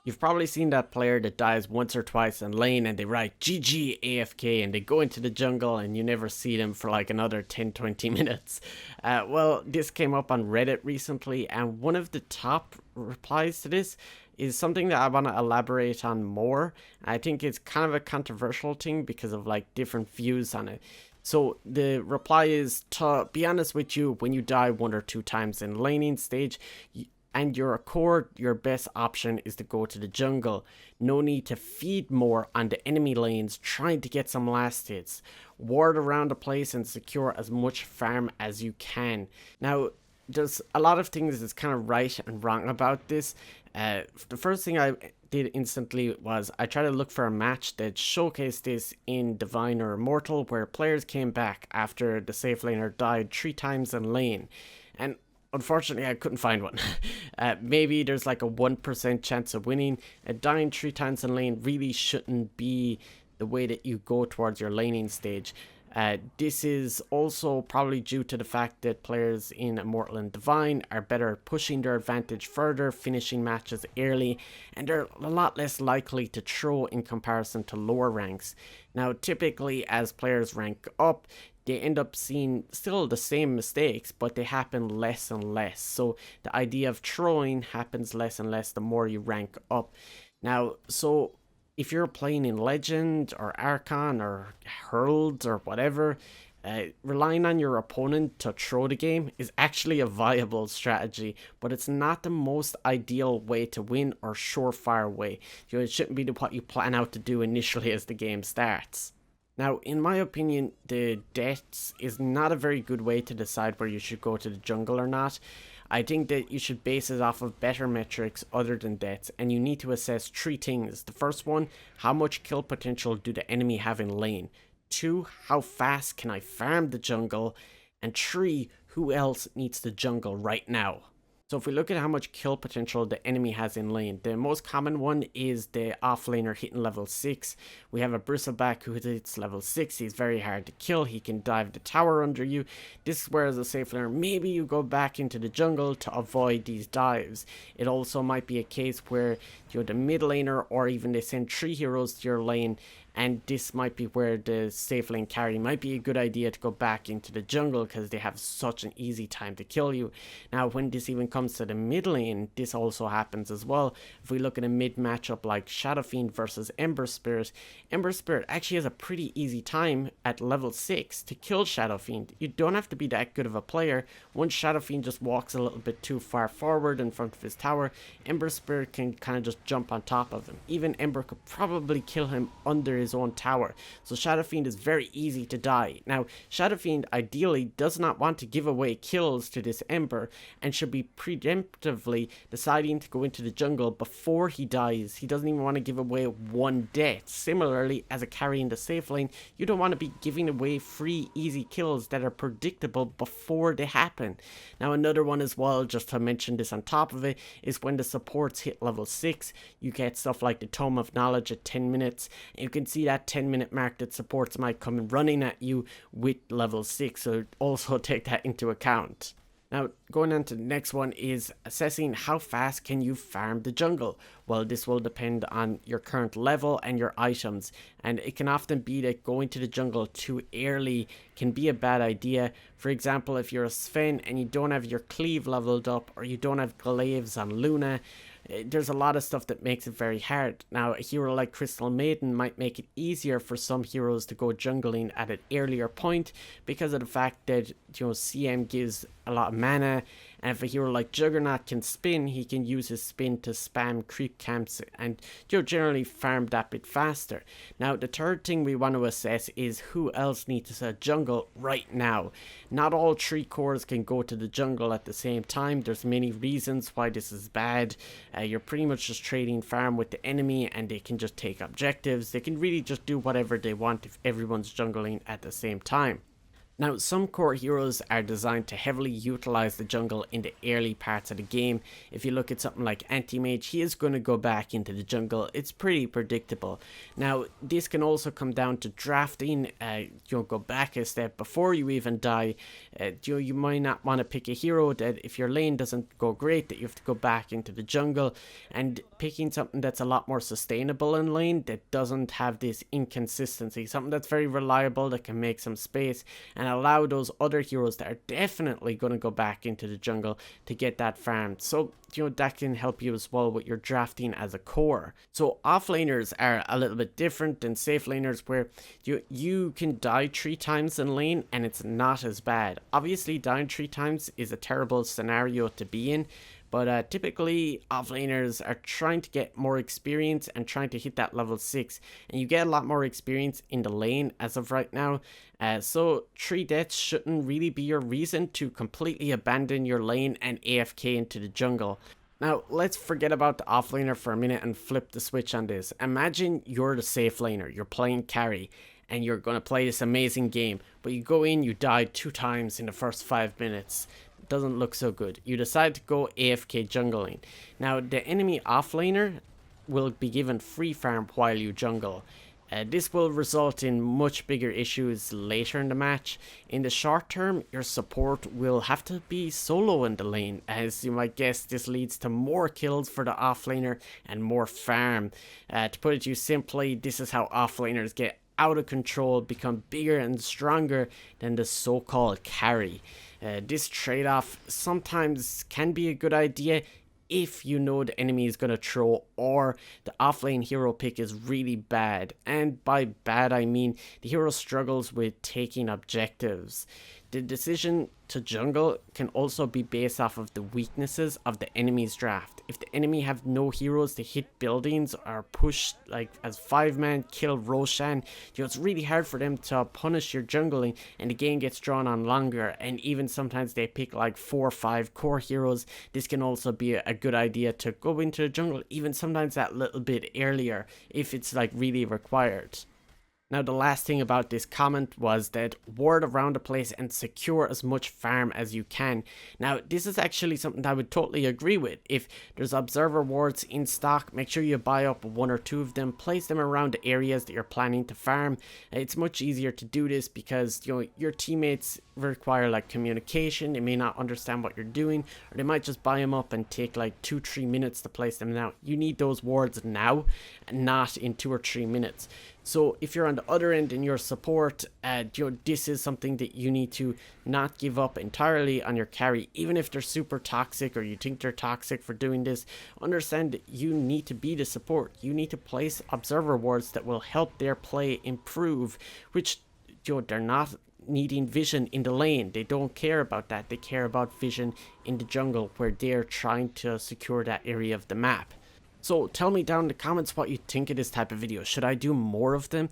You've probably seen that player that dies once or twice in lane and they write GG AFK and they go into the jungle and you never see them for like another 10-20 minutes. Well, this came up on Reddit recently, and one of the top replies to this is something that I want to elaborate on more. I think it's kind of a controversial thing because of like different views on it. So the reply is, to be honest with you, when you die one or two times in laning stage, and you're a core, your best option is to go to the jungle. No need to feed more on the enemy lanes trying to get some last hits. Ward around the place and secure as much farm as you can. Now, there's a lot of things that's kind of right and wrong about this. The first thing I did instantly was I tried to look for a match that showcased this in Divine or Immortal, where players came back after the safe laner died 3 times in lane. And unfortunately, I couldn't find one. Maybe there's like a 1% chance of winning. Dying 3 times in lane really shouldn't be the way that you go towards your laning stage. This is also probably due to the fact that players in Immortal and Divine are better at pushing their advantage further, finishing matches early, and they're a lot less likely to throw in comparison to lower ranks. Now, typically, as players rank up, they end up seeing still the same mistakes, but they happen less and less. So the idea of throwing happens less and less the more you rank up. Now, so if you're playing in Legend or Archon or Herald or whatever, relying on your opponent to throw the game is actually a viable strategy, but it's not the most ideal way to win or surefire way. It shouldn't be what you plan out to do initially as the game starts. Now, in my opinion, the deaths is not a very good way to decide where you should go to the jungle or not. I think that you should base it off of better metrics other than deaths, and you need to assess 3 things. The first one, how much kill potential do the enemy have in lane? 2, how fast can I farm the jungle? And 3, who else needs the jungle right now? So if we look at how much kill potential the enemy has in lane, the most common one is the offlaner hitting level 6. We have a Bristleback who hits level 6. He's very hard to kill. He can dive the tower under you. This is where as a safe laner, maybe you go back into the jungle to avoid these dives. It also might be a case where you're the mid laner or even they send 3 heroes to your lane, and this might be where the safe lane carry might be a good idea to go back into the jungle because they have such an easy time to kill you. Now, when this even comes to the mid lane, this also happens as well. If we look at a mid matchup like Shadow Fiend versus Ember Spirit actually has a pretty easy time at level 6 to kill Shadow Fiend. You don't have to be that good of a player. Once Shadow Fiend just walks a little bit too far forward in front of his tower, Ember Spirit can kind of just jump on top of him. Even Ember could probably kill him under his own tower. So Shadow Fiend is very easy to die. Now, Shadow Fiend ideally does not want to give away kills to this Ember and should be preemptively deciding to go into the jungle before he dies. He doesn't even want to give away one death. Similarly, as a carry in the safe lane, you don't want to be giving away free easy kills that are predictable before they happen. Now, another one as well, just to mention this on top of it, is when the supports hit level 6, you get stuff like the Tome of Knowledge at 10 minutes. You can see that 10-minute mark that supports might come running at you with level 6, so also take that into account. Now, going on to the next one is assessing how fast can you farm the jungle. Well, this will depend on your current level and your items, and it can often be that going to the jungle too early can be a bad idea. For example, if you're a Sven and you don't have your cleave leveled up or you don't have glaives on Luna, there's a lot of stuff that makes it very hard. Now, a hero like Crystal Maiden might make it easier for some heroes to go jungling at an earlier point because of the fact that, CM gives a lot of mana, and if a hero like Juggernaut can spin, he can use his spin to spam creep camps and generally farm that bit faster. Now, the third thing we want to assess is who else needs a jungle right now. Not all 3 cores can go to the jungle at the same time. There's many reasons why this is bad. You're pretty much just trading farm with the enemy and they can just take objectives. They can really just do whatever they want if everyone's jungling at the same time. Now, some core heroes are designed to heavily utilize the jungle in the early parts of the game. If you look at something like Anti-Mage, he is going to go back into the jungle. It's pretty predictable. Now, this can also come down to drafting. You'll go back a step before you even die. You might not want to pick a hero that, if your lane doesn't go great, that you have to go back into the jungle, and picking something that's a lot more sustainable in lane, that doesn't have this inconsistency, something that's very reliable, that can make some space and allow those other heroes that are definitely going to go back into the jungle to get that farm. So, that can help you as well with your drafting as a core. So offlaners are a little bit different than safe laners, where you can die 3 times in lane and it's not as bad. Obviously, dying 3 times is a terrible scenario to be in, but typically offlaners are trying to get more experience and trying to hit that level 6, and you get a lot more experience in the lane as of right now. So 3 deaths shouldn't really be your reason to completely abandon your lane and AFK into the jungle. Now, let's forget about the offlaner for a minute and flip the switch on this. Imagine you're the safe laner, you're playing carry, and you're going to play this amazing game, but you go in, you die 2 times in the first 5 minutes. Doesn't look so good. You decide to go AFK jungling. Now, the enemy offlaner will be given free farm while you jungle. This will result in much bigger issues later in the match. In the short term, your support will have to be solo in the lane. As you might guess, this leads to more kills for the offlaner and more farm. To put it to you simply, this is how offlaners get out of control, become bigger and stronger than the so-called carry. This trade-off sometimes can be a good idea if you know the enemy is going to throw, or the offlane hero pick is really bad. And by bad, I mean the hero struggles with taking objectives. The decision to jungle can also be based off of the weaknesses of the enemy's draft. If the enemy have no heroes to hit buildings or push like as 5-man kill Roshan, it's really hard for them to punish your jungling, and the game gets drawn on longer. And even sometimes they pick like 4 or 5 core heroes. This can also be a good idea to go into the jungle, even sometimes that little bit earlier if it's like really required. Now, the last thing about this comment was that ward around the place and secure as much farm as you can. Now, this is actually something I would totally agree with. If there's observer wards in stock, make sure you buy up 1 or 2 of them, place them around the areas that you're planning to farm. It's much easier to do this because your teammates require like communication. They may not understand what you're doing, or they might just buy them up and take like 2-3 minutes to place them. Now, you need those wards now, not in 2 or 3 minutes. So if you're on the other end in your support, this is something that you need to not give up entirely on your carry. Even if they're super toxic or you think they're toxic for doing this, understand that you need to be the support. You need to place observer wards that will help their play improve, which they're not needing vision in the lane. They don't care about that. They care about vision in the jungle, where they're trying to secure that area of the map. So tell me down in the comments what you think of this type of video. Should I do more of them?